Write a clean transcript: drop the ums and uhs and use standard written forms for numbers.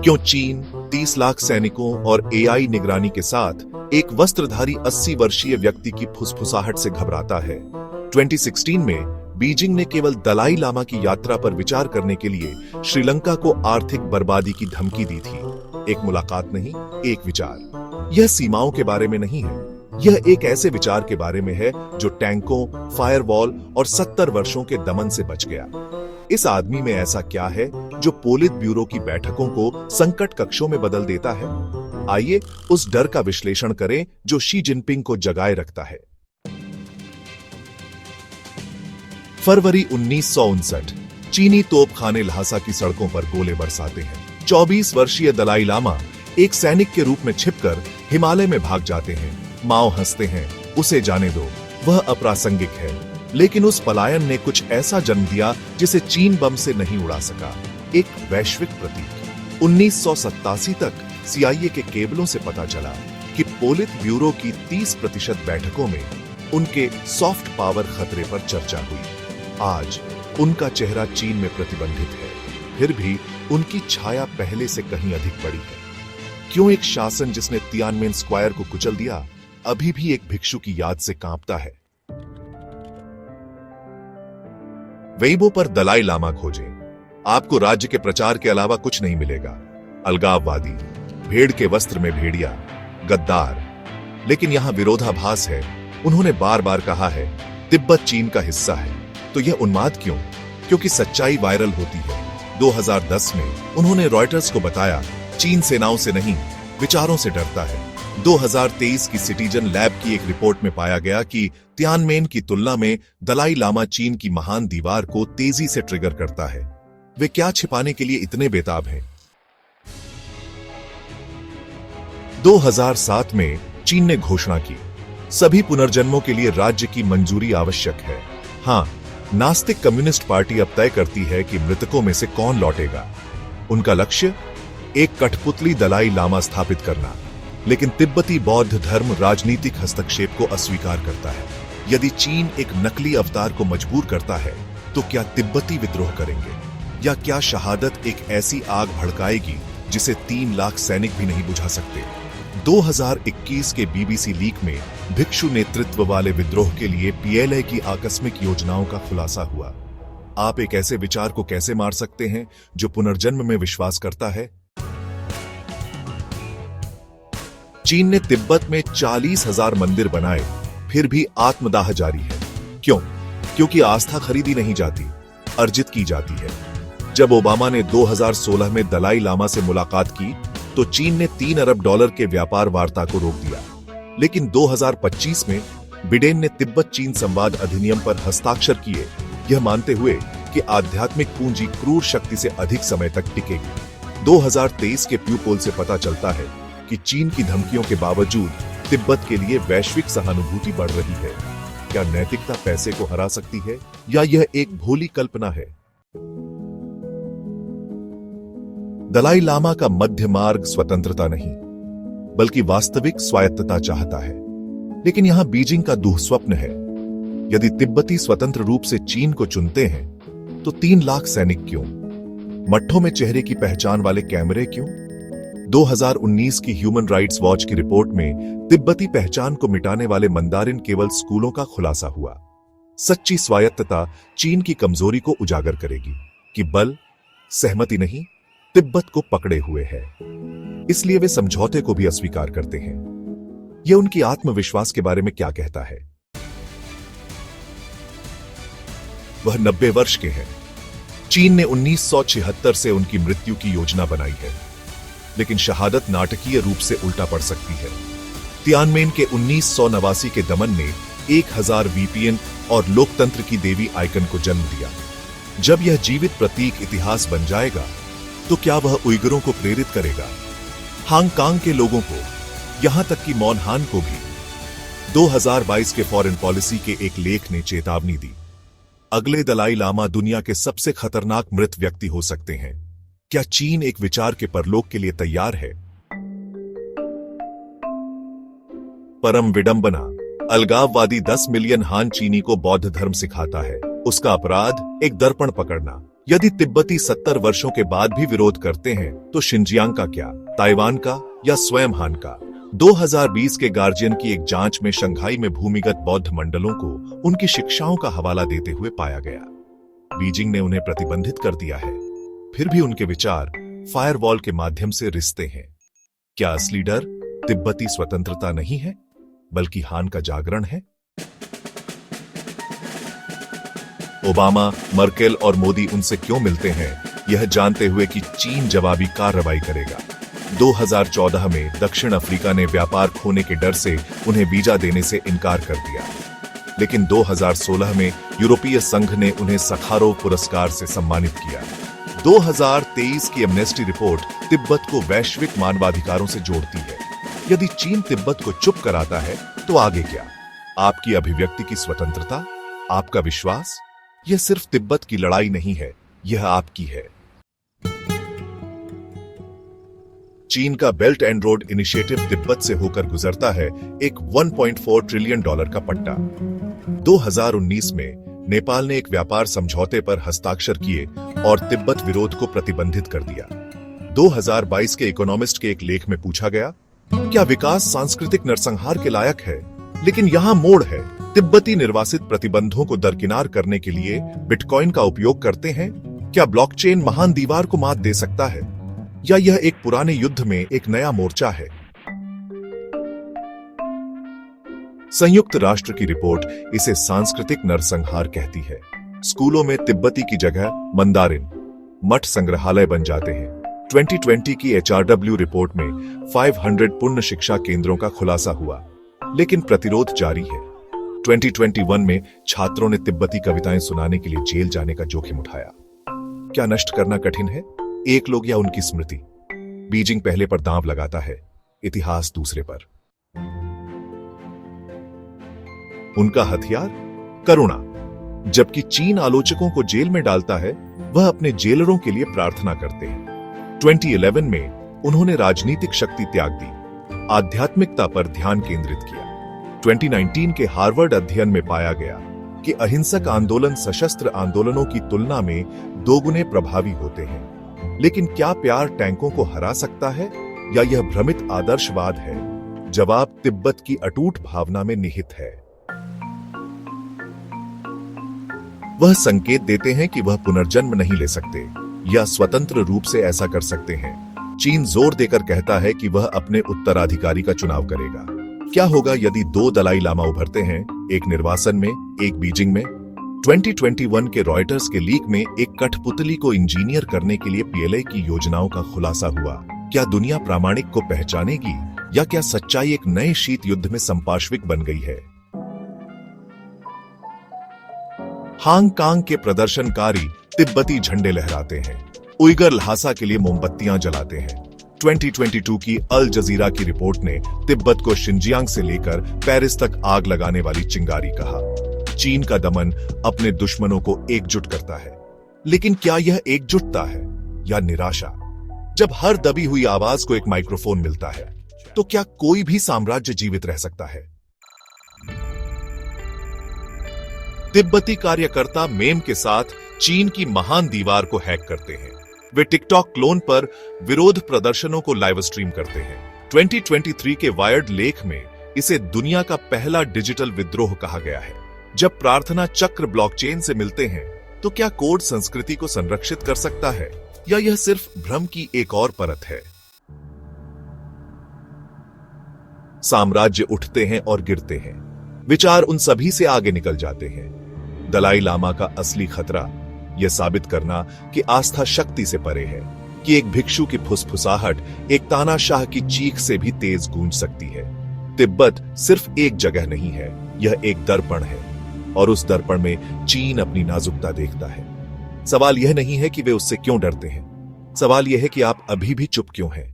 क्यों चीन 30 लाख सैनिकों और एआई निगरानी के साथ एक वस्त्रधारी 80 वर्षीय व्यक्ति की फुसफुसाहट से घबराता है? 2016 में बीजिंग ने केवल दलाई लामा की यात्रा पर विचार करने के लिए श्रीलंका को आर्थिक बर्बादी की धमकी दी थी। एक मुलाकात नहीं, एक विचार। यह सीमाओं के बारे में नहीं है, यह एक ऐसे विचार के बारे में है जो टैंकों, फायरवॉल और 70 वर्षों के दमन से बच गया। इस आदमी में ऐसा क्या है जो पोलित ब्यूरो की बैठकों को संकट कक्षों में बदल देता है? आइए उस डर का विश्लेषण करें जो शी जिनपिंग को जगाए रखता है। फरवरी 1959, चीनी तोपखाने ल्हासा की सड़कों पर गोले बरसाते हैं। 24 वर्षीय दलाई लामा एक सैनिक के रूप में छिपकर हिमालय में भाग जाते हैं। माओ हंसते हैं, उसे जाने दो, वह अप्रासंगिक है। लेकिन उस पलायन ने कुछ ऐसा जन्म दिया जिसे चीन बम से नहीं उड़ा सका, एक वैश्विक प्रतीक। 1987 तक सीआईए के केबलों से पता चला कि पोलित ब्यूरो की 30% बैठकों में उनके सॉफ्ट पावर खतरे पर चर्चा हुई। आज उनका चेहरा चीन में प्रतिबंधित है, फिर भी उनकी छाया पहले से कहीं अधिक बड़ी है। क्यों एक शासन जिसने तियानमेन स्क्वायर को कुचल दिया अभी भी एक भिक्षु की याद से कांपता है? वेइबो पर दलाई लामा खोजें, आपको राज्य के प्रचार के अलावा कुछ नहीं मिलेगा। अलगाववादी, भेड़ के वस्त्र में भेड़िया, गद्दार। लेकिन यहां विरोधाभास है। उन्होंने बार बार कहा है तिब्बत चीन का हिस्सा है, तो यह उन्माद क्यों? क्योंकि सच्चाई वायरल होती है। 2010 में उन्होंने रॉयटर्स को बताया चीन सेनाओं से नहीं, विचारों से डरता है। 2023 की सिटीजन लैब की एक रिपोर्ट में पाया गया कि तियानमेन की तुलना में दलाई लामा चीन की महान दीवार को तेजी से ट्रिगर करता है। वे क्या छिपाने के लिए इतने बेताब हैं? 2007 में चीन ने घोषणा की सभी पुनर्जन्मों के लिए राज्य की मंजूरी आवश्यक है। हां, नास्तिक कम्युनिस्ट पार्टी अब तय करती है कि मृतकों में से कौन लौटेगा। उनका लक्ष्य एक कठपुतली दलाई लामा स्थापित करना। लेकिन तिब्बती बौद्ध धर्म राजनीतिक हस्तक्षेप को अस्वीकार करता है। यदि चीन एक नकली अवतार को मजबूर करता है तो क्या तिब्बती विद्रोह करेंगे? या क्या शहादत एक ऐसी आग भड़काएगी जिसे 3 लाख सैनिक भी नहीं बुझा सकते? 2021 के बीबीसी लीक में भिक्षु नेतृत्व वाले विद्रोह के लिए पीएलए की आकस्मिक योजनाओं का खुलासा हुआ। आप एक ऐसे विचार को कैसे मार सकते हैं जो पुनर्जन्म में विश्वास करता है? चीन ने तिब्बत में 40,000 मंदिर बनाए, फिर भी आत्मदाह जारी है। क्यों? क्योंकि आस्था खरीदी नहीं जाती, अर्जित की जाती है। जब ओबामा ने 2016 में दलाई लामा से मुलाकात की तो चीन ने $3 अरब के व्यापार वार्ता को रोक दिया। लेकिन 2025 में बिडेन ने तिब्बत चीन संवाद अधिनियम पर हस्ताक्षर किए, यह मानते हुए कि आध्यात्मिक पूंजी क्रूर शक्ति से अधिक समय तक टिकेगी। 2023 के प्यू पोल से पता चलता है कि चीन की धमकियों के बावजूद तिब्बत के लिए वैश्विक सहानुभूति बढ़ रही है। क्या नैतिकता पैसे को हरा सकती है या यह एक भोली कल्पना है? दलाई लामा का मध्य मार्ग स्वतंत्रता नहीं, बल्कि वास्तविक स्वायत्तता चाहता है। लेकिन यहां बीजिंग का दुःस्वप्न है। यदि तिब्बती स्वतंत्र रूप से चीन को चुनते हैं तो 3 लाख सैनिक क्यों? मठों में चेहरे की पहचान वाले कैमरे क्यों? 2019 की ह्यूमन राइट्स वॉच की रिपोर्ट में तिब्बती पहचान को मिटाने वाले मंदारिन केवल स्कूलों का खुलासा हुआ। सच्ची स्वायत्तता चीन की कमजोरी को उजागर करेगी कि बल, सहमति नहीं, तिब्बत को पकड़े हुए है। इसलिए वे समझौते को भी अस्वीकार करते हैं। यह उनकी आत्मविश्वास के बारे में क्या कहता है? वह 90 वर्ष के हैं। चीन ने 1976 से उनकी मृत्यु की योजना बनाई है, लेकिन शहादत नाटकीय रूप से उल्टा पड़ सकती है। तियानमेन के 1989 के दमन ने 1000 वीपीएन और लोकतंत्र की देवी आइकन को जन्म दिया। जब यह जीवित प्रतीक इतिहास बन जाएगा तो क्या वह उइगरों को प्रेरित करेगा, हांगकांग के लोगों को, यहां तक कि मौनहान को भी? 2022 के फॉरेन पॉलिसी के एक लेख ने चेतावनी दी, अगले दलाई लामा दुनिया के सबसे खतरनाक मृत व्यक्ति हो सकते हैं। क्या चीन एक विचार के परलोक के लिए तैयार है? परम विडंबना, अलगाववादी 10 मिलियन हान चीनी को बौद्ध धर्म सिखाता है। उसका अपराध एक दर्पण पकड़ना। यदि तिब्बती 70 वर्षों के बाद भी विरोध करते हैं तो शिनजियांग का क्या, ताइवान का या स्वयं हान का? 2020 के गार्जियन की एक जांच में शंघाई में भूमिगत बौद्ध मंडलों को उनकी शिक्षाओं का हवाला देते हुए पाया गया। बीजिंग ने उन्हें प्रतिबंधित कर दिया है, फिर भी उनके विचार फायरवॉल के माध्यम से रिश्ते हैं। क्या असली डर तिब्बती स्वतंत्रता नहीं है, बल्कि हान का जागरण है? ओबामा, मर्केल और मोदी उनसे क्यों मिलते हैं, यह जानते हुए कि चीन जवाबी कार्रवाई करेगा। 2014 में दक्षिण अफ्रीका ने व्यापार खोने के डर से उन्हें वीजा देने से इनकार कर दिया, लेकिन 2016 में यूरोपीय संघ ने उन्हें सखारोव पुरस्कार से सम्मानित किया। 2023 की एमनेस्टी रिपोर्ट तिब्बत को वैश्विक मानवाधिकारों से जोड़ती है। यदि चीन तिब्बत को चुप कराता है तो आगे क्या? आपकी अभिव्यक्ति की स्वतंत्रता, आपका विश्वास? यह सिर्फ तिब्बत की लड़ाई नहीं है, यह आपकी है। चीन का belt and road initiative Tibet से होकर गुजरता है एक $1.4 ट्रिलियन का पट्टा। 2019 में नेपाल ने एक व्यापार समझौते पर हस्ताक्षर किए और तिब्बत विरोध को प्रतिबंधित कर दिया। 2022 के इकोनॉमिस्ट के एक लेख में पूछा गया, क्या विकास सांस्कृतिक नरसंहार के लायक है? लेकिन यहां मोड़ है। तिब्बती निर्वासित प्रतिबंधों को दरकिनार करने के लिए बिटकॉइन का उपयोग करते हैं। क्या ब्लॉकचेन महान दीवार को मात दे सकता है, या यह एक पुराने युद्ध में एक नया मोर्चा है? संयुक्त राष्ट्र की रिपोर्ट इसे सांस्कृतिक नरसंहार कहती है। स्कूलों में तिब्बती की जगह मंदारिन, मठ संग्रहालय बन जाते हैं। 2020 की HRW रिपोर्ट में 500 पूर्ण शिक्षा केंद्रों का खुलासा हुआ, लेकिन प्रतिरोध जारी है। 2021 में छात्रों ने तिब्बती कविताएं सुनाने के लिए जेल जाने का जोखिम उठाया। क्या नष्ट करना कठिन है, एक लोग या उनकी स्मृति? बीजिंग पहले पर दांव लगाता है, इतिहास दूसरे पर। उनका हथियार करुणा। जबकि चीन आलोचकों को जेल में डालता है, वह अपने जेलरों के लिए प्रार्थना करते हैं। 2011 में उन्होंने राजनीतिक शक्ति त्याग दी, आध्यात्मिकता पर ध्यान केंद्रित किया। 2019 के हार्वर्ड अध्ययन में पाया गया कि अहिंसक आंदोलन सशस्त्र आंदोलनों की तुलना में दोगुने प्रभावी होते हैं। लेकिन क्या प्यार टैंकों को हरा सकता है, या यह भ्रमित आदर्शवाद है? जवाब तिब्बत की अटूट भावना में निहित है। वह संकेत देते हैं कि वह पुनर्जन्म नहीं ले सकते या स्वतंत्र रूप से ऐसा कर सकते हैं। चीन जोर देकर कहता है कि वह अपने उत्तराधिकारी का चुनाव करेगा। क्या होगा यदि 2 दलाई लामा उभरते हैं, एक निर्वासन में, एक बीजिंग में? 2021 के रॉयटर्स के लीक में एक कठपुतली को इंजीनियर करने के लिए PLA की योजनाओं का खुलासा हुआ। क्या दुनिया प्रामाणिक को पहचानेगी, या क्या सच्चाई एक नए शीत युद्ध में संपार्श्विक बन गई है? हांगकांग के प्रदर्शनकारी तिब्बती झंडे लहराते हैं, उइगर ल्हासा के लिए मोमबत्तियां जलाते हैं। 2022 की अल जजीरा की रिपोर्ट ने तिब्बत को शिनजियांग से लेकर पेरिस तक आग लगाने वाली चिंगारी कहा। चीन का दमन अपने दुश्मनों को एकजुट करता है, लेकिन क्या यह एकजुटता है या निराशा? जब हर दबी हुई आवाज को एक माइक्रोफोन मिलता है, तो क्या कोई भी साम्राज्य जीवित रह सकता है? तिब्बती कार्यकर्ता मेम के साथ चीन की महान दीवार को हैक करते हैं। वे टिकटॉक क्लोन पर विरोध प्रदर्शनों को लाइव स्ट्रीम करते हैं। 2023 के वायर्ड लेख में इसे दुनिया का पहला डिजिटल विद्रोह कहा गया है। जब प्रार्थना चक्र ब्लॉकचेन से मिलते हैं, तो क्या कोड संस्कृति को संरक्षित कर सकता है, या यह सिर्फ भ्रम की एक और परत है? साम्राज्य उठते हैं और गिरते हैं, विचार उन सभी से आगे निकल जाते हैं। दलाई लामा का असली खतरा यह साबित करना कि आस्था शक्ति से परे है, कि एक भिक्षु की फुसफुसाहट एक तानाशाह की चीख से भी तेज गूंज सकती है। तिब्बत सिर्फ एक जगह नहीं है, यह एक दर्पण है, और उस दर्पण में चीन अपनी नाजुकता देखता है। सवाल यह नहीं है कि वे उससे क्यों डरते हैं, सवाल यह है कि आप अभी भी चुप क्यों हैं।